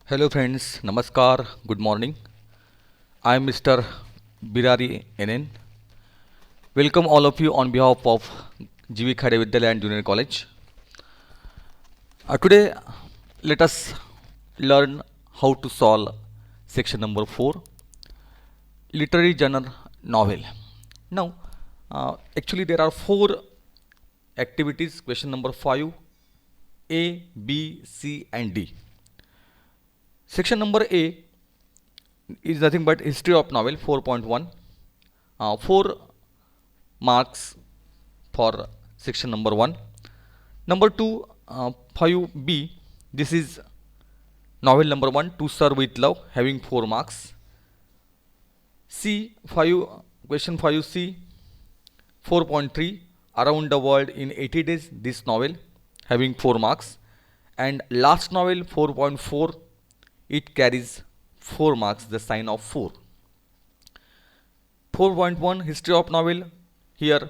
Hello friends, Namaskar, good morning. I am Mr. Birari NN. Welcome all of you on behalf of GV Khade Vidyalaya and Junior College. Today let us learn how to solve section number 4, literary genre novel. Now, actually there are 4 activities, question number 5, A, B, C and D. Section number A is nothing but history of novel 4.1. 4 marks for section number 1. Number 2, 5B, this is novel number 1, To Serve with Love, having 4 marks. C, 5, question 5C, 4.3, Around the World in 80 Days, this novel, having 4 marks. And last novel 4.4, it carries 4 marks, the sign of 4. 4.1, history of novel, here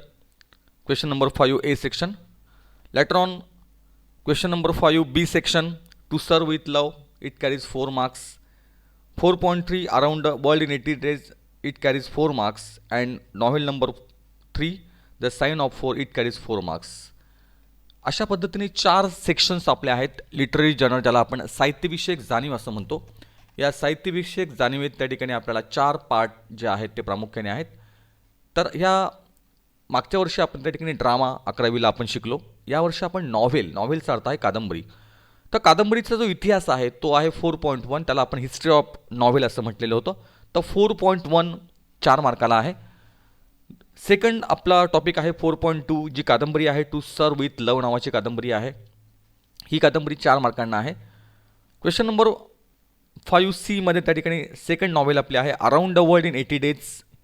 question number 5A section. Later on, question number 5B section, To Serve with Love, it carries 4 marks. 4.3, Around the World in 80 Days, it carries 4 marks. And novel number 3, The Sign of 4, it carries 4 marks. अशा पद्धतीने 4 sections आपले आहेत literary journal, ज्याला आपण साहित्यविषयक जाणीव असं म्हणतो. या साहित्यविषयक जाणीवेत त्या ठिकाणी आपल्याला 4 पार्ट जे आहेत ते प्रामुख्याने आहेत. तर ह्या मागच्या वर्षी आपण त्या ठिकाणी ड्रामा 11वीला आपण शिकलो. यावर्षी आपण नॉव्हेलचा अर्थ आहे कादंबरी. तर कादंबरीचा जो इतिहास आहे तो आहे 4.1, त्याला आपण हिस्ट्री ऑफ नॉव्हेल असं म्हटलेलं होतं. तर 4.1 4 मार्काला आहे. सेकंड आपला टॉपिक आहे 4.2, जी कादंबरी आहे टू सर्व विथ लव नावाची कादंबरी आहे. ही कादंबरी 4 मार्कांना आहे. क्वेश्चन नंबर 5C मध्ये त्या ठिकाणी सेकंड नॉव्हेल आपली आहे around the world in 80 days,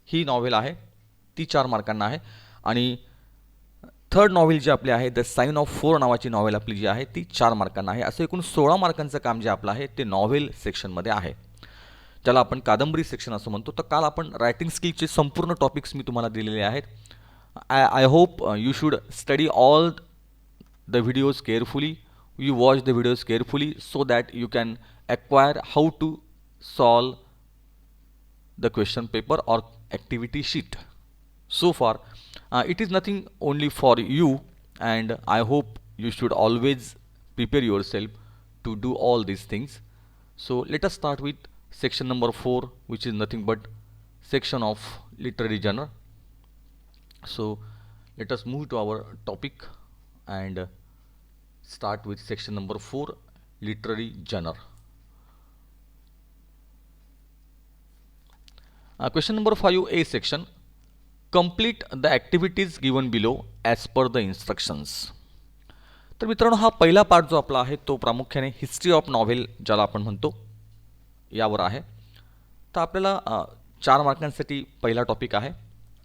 he novel आहे, ती 4 मार्कांना आहे. आणि थर्ड नॉव्हेल जी आपली आहे द साइन ऑफ 4 नावाची नॉव्हेल आपली जी आहे ती 4 मार्कांना आहे. असं एकूण 16 मार्कांचं काम जे आपलं आहे ते नॉव्हेल सेक्शनमध्ये आहे, ज्याला आपण कादंबरी सेक्शन असं म्हणतो. तर काल आपण रायटिंग स्किलचे संपूर्ण टॉपिक्स मी तुम्हाला दिलेले आहेत. I hope you should study all the videos carefully, you watch the videos carefully so that you can acquire how to solve the question paper or activity sheet. So far it is nothing only for you, and I hope you should always prepare yourself to do all these things. So let us start with section number 4, which is nothing but section of literary genre. So let us move to our topic and start with section number 4, literary genre. Question number 5A section, complete the activities given below as per the instructions. तर मित्रांनो, हा पहिला part जो आपला आहे तो प्रामुख्याने history of novel ज्याला आपण म्हणतो यावर आहे. तर आपल्याला 4 मार्कांसाठी पहिला टॉपिक आहे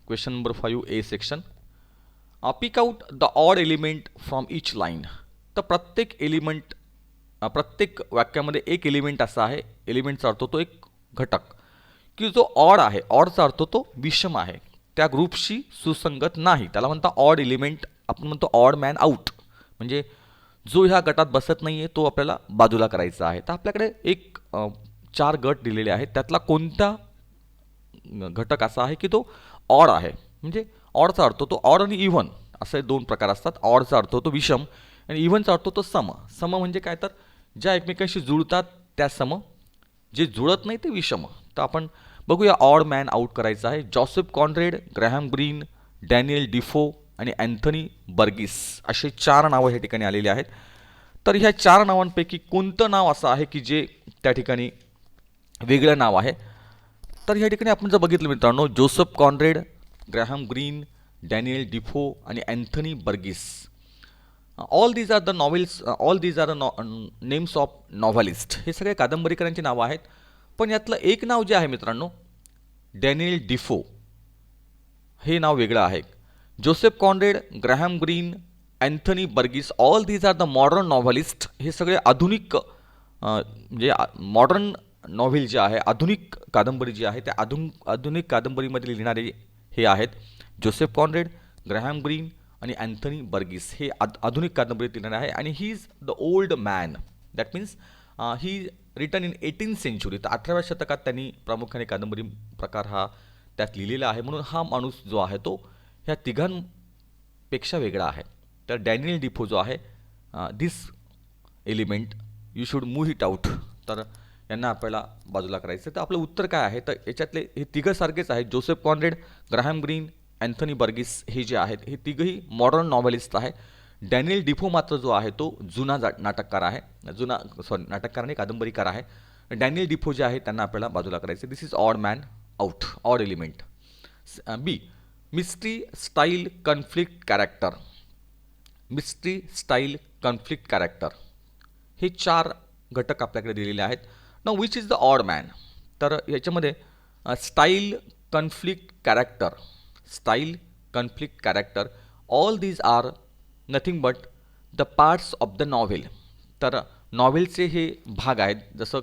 question number 5A section, pick out the odd element from each line. तर प्रत्येक एलिमेंट, प्रत्येक वाक्यामध्ये एक एलिमेंट असा आहे, एलिमेंटचा अर्थ तो एक घटक, की जो ऑड आहे, ऑडचा अर्थ तो विषम आहे, त्या ग्रुपशी सुसंगत नाही, त्याला म्हणता ऑड एलिमेंट. आपण म्हणतो ऑड मॅन आउट, म्हणजे जो ह्या गटात बसत नाही आहे तो आपल्याला बाजूला करायचा आहे. तर आपल्याकडे एक 4 गट दिलेले आहेत, त्यातला कोणता घटक असा आहे की तो ऑड आहे. म्हणजे ऑडचा अर्थ तो ऑड आणि इव्हन असे 2 प्रकार असतात. ऑडचा अर्थ तो विषम आणि इव्हनचा अर्थ तो सम. सम म्हणजे काय, तर ज्या एकमेकांशी जुळतात त्या सम, जे जुळत नाही ते विषम. तर आपण बघूया ऑड मॅन आउट करायचं आहे. Joseph Conrad, Graham Greene, Daniel Defoe आणि अँथनी बर्गिस असे 4 नावं या ठिकाणी आलेली आहेत. तर ह्या 4 नावांपैकी कोणतं नाव असं आहे की जे त्या ठिकाणी वेगळं नाव आहे. तर या ठिकाणी आपण जर बघितलं मित्रांनो, Joseph Conrad, Graham Greene, Daniel Defoe आणि Anthony Burgess, all these are the novels, all these are the names of novelist. हे सगळे कादंबरीकरांची नावं आहेत. पण यातलं एक नाव जे आहे मित्रांनो, डॅनियल डिफो, हे नाव वेगळं आहे. Joseph Conrad, Graham Greene, Anthony Burgess, all these are the modern novelist. हे सगळे आधुनिक, म्हणजे मॉडर्न नॉव्हेल जे आहे, आधुनिक कादंबरी जी आहे त्या आधुनिक कादंबरीमध्ये लिहिणारे हे आहेत. जोसेफ कॉन्रेड, ग्रॅहम ग्रीन आणि अँथनी बर्गिस हे आधुनिक कादंबरीत लिहिणारे आहे. आणि he is the old man, that means he written in 18th century. तर 18व्या शतकात त्यांनी प्रामुख्याने कादंबरी प्रकार हा त्यात लिहिलेला आहे. म्हणून हा माणूस जो आहे तो ह्या तिघांपेक्षा वेगळा आहे. तर डॅनियल डिफो जो आहे, this element you should move it out. तर यांना आपल्याला बाजूला करायचं. तर आपलं उत्तर काय आहे, तर याच्यातले हे तिघं सारखेच आहेत. Joseph Conrad, Graham Greene, Anthony Burgess हे जे आहेत हे तिघंही मॉडर्न नॉव्हेलिस्ट आहे. डॅनियल डिफो मात्र जो आहे तो जुना नाटककार आहे, नाटककार नाही, कादंबरीकार आहे. डॅनियल डिफो जे आहे त्यांना आपल्याला बाजूला करायचं. This is odd man out, odd element. B, mystery style conflict character. Mystery style conflict character हे 4 घटक आपल्याकडे दिलेले आहेत. Now which is the odd man. तर याच्यामध्ये style conflict character, style conflict character, all these are nothing but the parts of the novel. तर नॉव्हेलचे हे भाग आहेत. जसं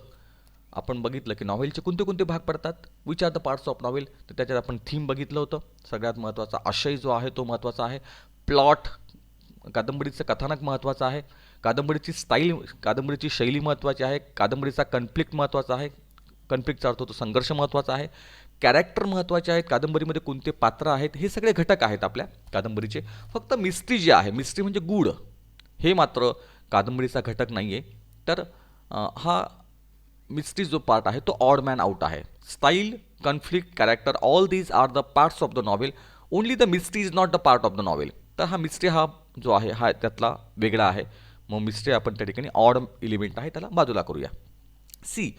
आपण बघितलं की नॉव्हेलचे कोणते कोणते भाग पडतात, which are the parts of novel. तर त्याच्यात आपण थीम बघितलं होतं. सगळ्यात महत्त्वाचा आशय जो आहे तो महत्त्वाचा आहे. प्लॉट, कादंबरीचं कथानक महत्त्वाचं आहे. कादंबरीची स्टाईल, कादंबरीची शैली महत्त्वाची आहे. कादंबरीचा कन्फ्लिक्ट महत्त्वाचा आहे. कन्फ्लिक्टचा अर्थ तो संघर्ष महत्त्वाचा आहे. कॅरेक्टर महत्त्वाचे आहेत. कादंबरीमध्ये कोणते पात्र आहेत हे सगळे घटक आहेत आपल्या कादंबरीचे. फक्त मिस्ट्री जी आहे, मिस्ट्री म्हणजे गूढ, हे मात्र कादंबरीचा घटक नाही आहे. तर हा मिस्ट्री जो पार्ट आहे तो ऑड मॅन आउट आहे. Style, conflict, character, all these are the parts of the novel. Only the mystery is not the part of the novel. तर हा मिस्ट्री हा जो आहे हा त्यातला वेगळा आहे. मग मिस्ट्री आपण त्या ठिकाणी ऑड एलिमेंट आहे त्याला बाजूला करूया. C,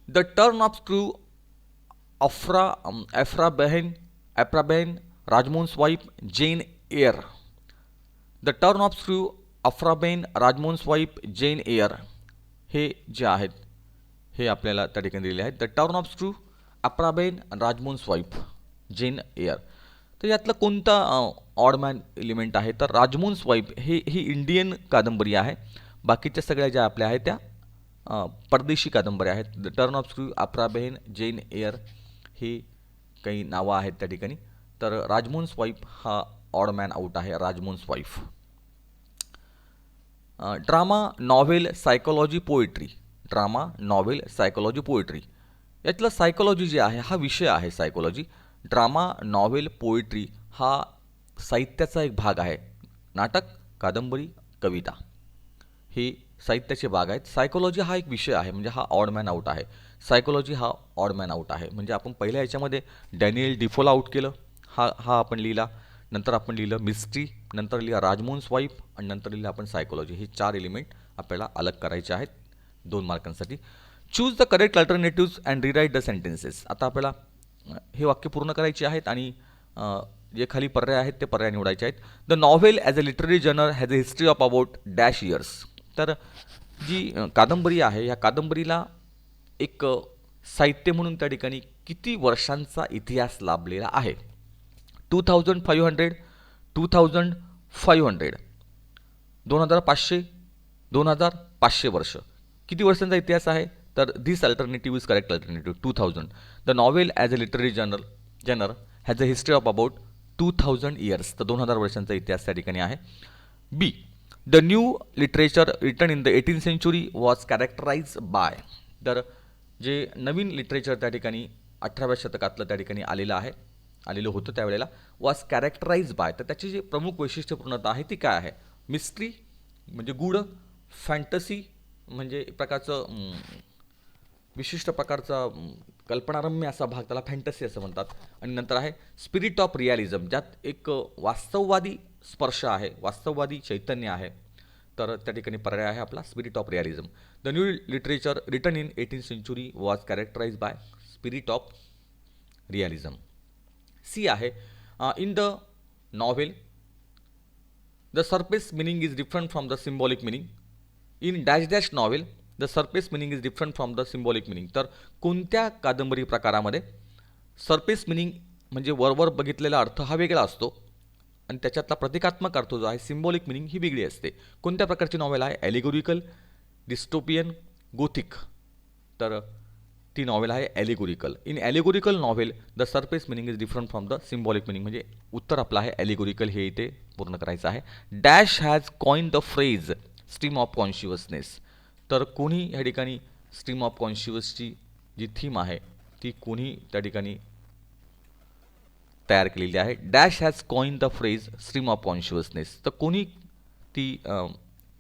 the turn of screw Afraben, Rajmohan's wife, Jane Eyre. The turn of screw Afraben, Rajmohan's wife, Jane air हे जे आहेत हे आपल्याला त्या ठिकाणी दिलेले आहेत. The turn of screw, Afraben, Rajmohan's wife, Jane Eyre. तर यातलं कोणता ऑड मॅन एलिमेंट आहे, तर राजमोहन्स वाईफ ही इंडियन कादंबरी आहे. बाकीच्या सगळ्या ज्या आपल्या आहेत त्या परदेशी कादंबऱ्या आहेत. The turn of screw, Aphra, Behn air Eyre काही नावं आहेत त्या ठिकाणी. तर राजमोहन्स वाईफ हा ऑड मॅन आउट आहे. Rajmohan's wife. Drama, novel, psychology, poetry. Drama, novel, psychology, poetry यातलं सायकोलॉजी जे आहे हा विषय आहे. सायकोलॉजी, ड्रामा, नॉव्हेल, पोएट्री हा साहित्याचा एक भाग आहे. नाटक, कादंबरी, कविता हे साहित्याचे भाग आहेत. सायकोलॉजी हा एक विषय आहे, म्हणजे हा ऑड मॅन आउट आहे. सायकोलॉजी हा ऑड मॅन आउट आहे. म्हणजे आपण पहिल्या याच्यामध्ये डॅनियल डिफोला आउट केलं, हा आपण लिहिला. नंतर आपण लिहिलं मिस्ट्री, नंतर लिहिला राजमोहन्स वाईफ आणि नंतर लिहिलं आपण सायकोलॉजी. हे 4 एलिमेंट आपल्याला अलग करायचे आहेत 2 मार्कांसाठी. Choose the correct alternatives and rewrite the sentences. आता आपल्याला हे वाक्य पूर्ण करायचे आहेत आणि जे खाली पर्याय आहेत ते पर्याय निवडायचे आहेत. The novel as a literary journal has a history of about dash years. तर जी कादंबरी आहे या कादंबरीला एक साहित्य म्हणून त्या ठिकाणी किती वर्षांचा इतिहास लाभलेला आहे. 2500, 2500, 2500, 2500 वर्ष. किती वर्षांचा इतिहास आहे, तर this alternative is correct alternative. 2000. The novel as a literary journal has a history of about 2000 years. तर 2000 वर्षांचा इतिहास त्या ठिकाणी आहे. B, the new literature written in the 18th century was characterise by. तर जे नवीन लिटरेचर त्या ठिकाणी 18व्या शतकातलं त्या ठिकाणी आलेलं होतं त्यावेळेला, वॉज कॅरेक्टराइज बाय. तर त्याची जी प्रमुख वैशिष्ट्यपूर्णता आहे ती काय आहे. मिस्ट्री म्हणजे गूढ, फॅन्टसी म्हणजे एक प्रकारचं विशिष्ट प्रकारचा कल्पनारम्य असा भाग, त्याला फॅन्टसी असं म्हणतात. आणि नंतर आहे स्पिरिट ऑफ रिॲलिझम, ज्यात एक वास्तववादी स्पर्श आहे, वास्तववादी चैतन्य आहे. तर त्या ठिकाणी पर्याय आहे आपला spirit of realism. The new literature written in 18th century was characterise by spirit of realism. C आहे in the novel the surface meaning is different from the symbolic meaning. In dash dash novel the surface meaning is different from the symbolic meaning. तर कोणत्या कादंबरी प्रकारामध्ये surface meaning म्हणजे वरवर बघितलेला अर्थ हा वेगळा असतो आणि त्याच्यातला प्रतिकात्मक अर्थ जो आहे सिम्बॉलिक मिनिंग ही वेगळी असते. कोणत्या प्रकारची नॉव्हेल आहे, ॲलिगोरिकल, डिस्टोपियन, गोथिक. तर ती नॉव्हेल आहे allegorical. In allegorical novel the surface meaning is different from the symbolic meaning. म्हणजे उत्तर आपलं आहे ॲलिगोरिकल, हे इथे पूर्ण करायचं आहे. Dash has coin the phrase stream of consciousness. तर कोणी ह्या ठिकाणी स्ट्रीम ऑफ कॉन्शियसची जी थीम आहे ती कोणी त्या ठिकाणी तयार केलेली आहे. Dash has coin the phrase stream of consciousness. तर कोणी ती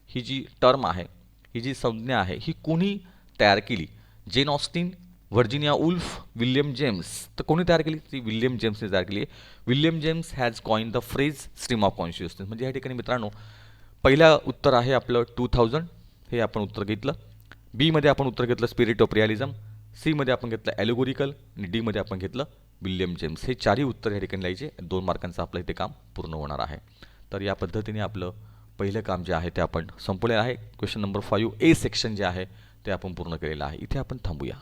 ही जी टर्म आहे, ही जी संज्ञा आहे, ही कोणी तयार केली? Jane Austen, Virginia Woolf, William James. तर कोणी तयार केली? ती विल्यम जेम्सने तयार केली आहे. William James has coin the phrase stream of consciousness. म्हणजे या ठिकाणी मित्रांनो पहिलं उत्तर आहे आपलं 2000, हे आपण उत्तर घेतलं. बी मध्ये आपण उत्तर घेतलं स्पिरिट ऑफ रिअलिझम, सी मध्ये आपण घेतलं ॲलेगोरिकल आणि डी मध्ये आपण घेतलं विल्यम जेम्स. हे चारही उत्तर या ठिकाणी लिहायचे. 2 मार्कांचं आपलं इथे काम पूर्ण होणार आहे. तर या पद्धतीने आपलं पहिलं काम जे आहे ते आपण संपवलेलं आहे. क्वेश्चन नंबर 5A सेक्शन जे आहे ते आपण पूर्ण केलेलं आहे. इथे आपण थांबूया.